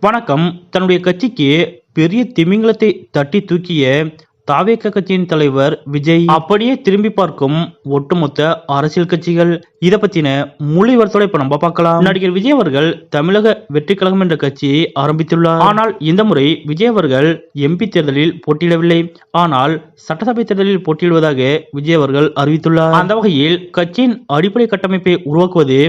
வணக்கம். தன்னுடைய கட்சிக்கு பெரிய திமிங்கலத்தை தட்டி தூக்கிய தாவேக கட்சியின் தலைவர் விஜய் அப்படியே திரும்பி பார்க்கும் ஒட்டுமொத்த அரசியல் கட்சிகள். இத பத்தின முழு விவரத்தோட இப்ப நம்ம பார்க்கலாம். நடிகர் விஜய் அவர்கள் தமிழக வெற்றி கழகம் என்ற கட்சியை ஆரம்பித்துள்ளார். ஆனால் இந்த முறை விஜய் அவர்கள் எம்பி தேர்தலில் போட்டியிடவில்லை. ஆனால் சட்டசபை தேர்தலில் போட்டியிடுவதாக விஜய் அவர்கள் அறிவித்துள்ளார். அந்த வகையில் கட்சியின் அடிப்படை கட்டமைப்பை உருவாக்குவது,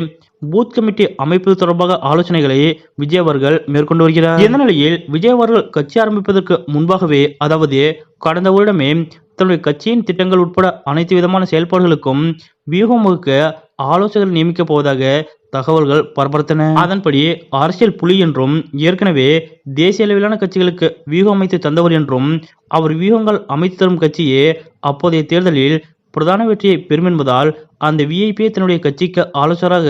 பூத் கமிட்டி அமைப்பது தொடர்பாக ஆலோசனைகளை விஜய் அவர்கள் மேற்கொண்டு வருகிறார். இந்த நிலையில் விஜய் அவர்கள் கட்சி ஆரம்பிப்பதற்கு முன்பாகவே, அதாவது கடந்த வருடமே தன்னுடைய கட்சியின் திட்டங்கள் உட்பட அனைத்து விதமான செயல்பாடுகளுக்கும் வியூகம் வகுக்க ஆலோசகர்கள் நியமிக்கப் போவதாக தகவல்கள் பரபரத்தன. அதன்படி அரசியல் புலி என்றும், ஏற்கனவே தேசிய அளவிலான கட்சிகளுக்கு வியூகம் அமைத்து தந்தவர் என்றும், அவர் வியூகங்கள் அமைத்து தரும் கட்சியே அப்போதைய தேர்தலில் பிரதான வெற்றியை பெறும் என்பதால் அந்த விஐபியை தன்னுடைய கட்சிக்கு ஆலோசகராக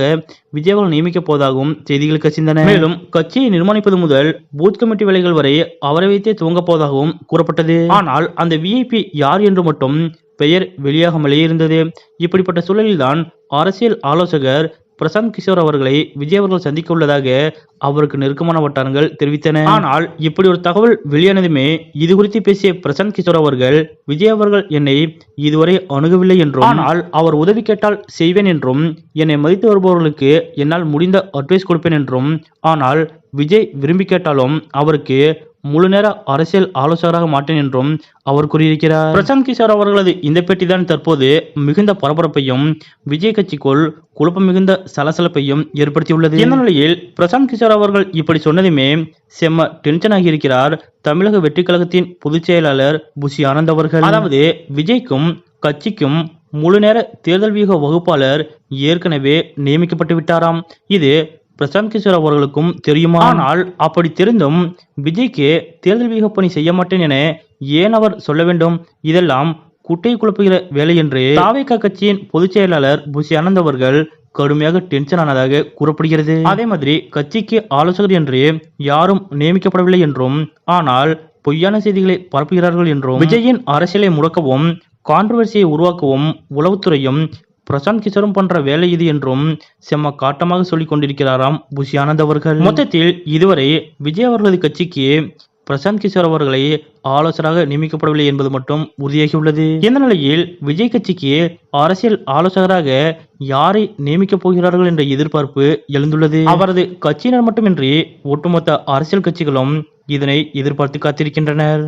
விஜய் அவர்கள் நியமிக்கப் போவதாகவும் செய்திகள் கசிந்தன. மேலும் கட்சியை நிர்மாணிப்பது முதல் பூத் கமிட்டி வேலைகள் வரை அவரை வைத்தே துவங்கப் போவதாகவும் கூறப்பட்டது. ஆனால் அந்த விஐபி யார் என்று மட்டும் பெயர் வெளியாகாமலே இருந்தது. இப்படிப்பட்ட சூழலில்தான் அரசியல் ஆலோசகர் பிரசாந்த் கிஷோர் அவர்களை விஜய் அவர்கள் சந்திக்க உள்ளதாக அவருக்கு நெருக்கமான வட்டாரங்கள் தெரிவித்தன. ஆனால் இப்படி ஒரு தகவல் வெளியானதுமே இது குறித்து பேசிய பிரசாந்த் கிஷோர் அவர்கள், விஜய் அவர்கள் என்னை இதுவரை அணுகவில்லை என்றும், ஆனால் அவர் உதவி கேட்டால் செய்வேன் என்றும், என்னை மதித்து வருபவர்களுக்கு என்னால் முடிந்த அட்வைஸ் கொடுப்பேன் என்றும், ஆனால் விஜய் விரும்பி கேட்டாலும் அவருக்கு முழு நேர அரசியல் ஆலோசகராக மாட்டேன் என்றும் அவர் கூறியிருக்கிறார். பிரசாந்த் கிஷோர் அவர்களது இந்த பேட்டி தான் தற்போது மிகுந்த பரபரப்பையும் விஜய் கட்சிக்குள் குழப்பம் மிகுந்த சலசலப்பையும் ஏற்படுத்தியுள்ளது. இந்த நிலையில் பிரசாந்த் கிஷோர் அவர்கள் இப்படி சொன்னதுமே செம்ம டென்ஷன் ஆகியிருக்கிறார் தமிழக வெற்றி கழகத்தின் பொதுச் செயலாளர் புஷி ஆனந்த் அவர்கள். அதாவது விஜய்க்கும் கட்சிக்கும் முழு நேர தேர்தல் வியூக வகுப்பாளர் ஏற்கனவே நியமிக்கப்பட்டு விட்டாராம். இது பிரசாந்த் கிஷோர் அவர்களுக்கும் தெரியுமா? ஆனால் அப்படி தெரிந்தும் விஜய்க்கு தேர்தல் வியூக பணி செய்ய மாட்டேன் என ஏன் அவர் சொல்ல வேண்டும்? இதெல்லாம் குட்டை குழப்புகிற வேலை என்று தாவேக கட்சியின் பொதுச் செயலாளர் புஷி ஆனந்த் அவர்கள் கடுமையாக டென்ஷன் ஆனதாக கூறப்படுகிறது. அதே மாதிரி கட்சிக்கு ஆலோசகர் என்று யாரும் நியமிக்கப்படவில்லை என்றும், ஆனால் பொய்யான செய்திகளை பரப்புகிறார்கள் என்றும், விஜயின் அரசியலை முடக்கவும் கான்ட்ரோவர்சியை உருவாக்கவும் உளவுத்துறையும் பிரசாந்த் கிஷோரும் பண்ற வேலை இது என்றும் செம்ம காட்டமாக சொல்லிக் கொண்டிருக்கிறாராம் புஷி ஆனந்த் அவர்கள். மொத்தத்தில் இதுவரை விஜய் அவர்களது கட்சிக்கு பிரசாந்த் கிஷோர் அவர்களை ஆலோசகராக நியமிக்கப்படவில்லை என்பது மட்டும் உறுதியாகியுள்ளது. இந்த நிலையில் விஜய் கட்சிக்கு அரசியல் ஆலோசகராக யாரை நியமிக்கப் போகிறார்கள் என்ற எதிர்பார்ப்பு எழுந்துள்ளது. அவரது கட்சியினர் மட்டுமின்றி ஒட்டுமொத்த அரசியல் கட்சிகளும் இதனை எதிர்பார்த்து காத்திருக்கின்றனர்.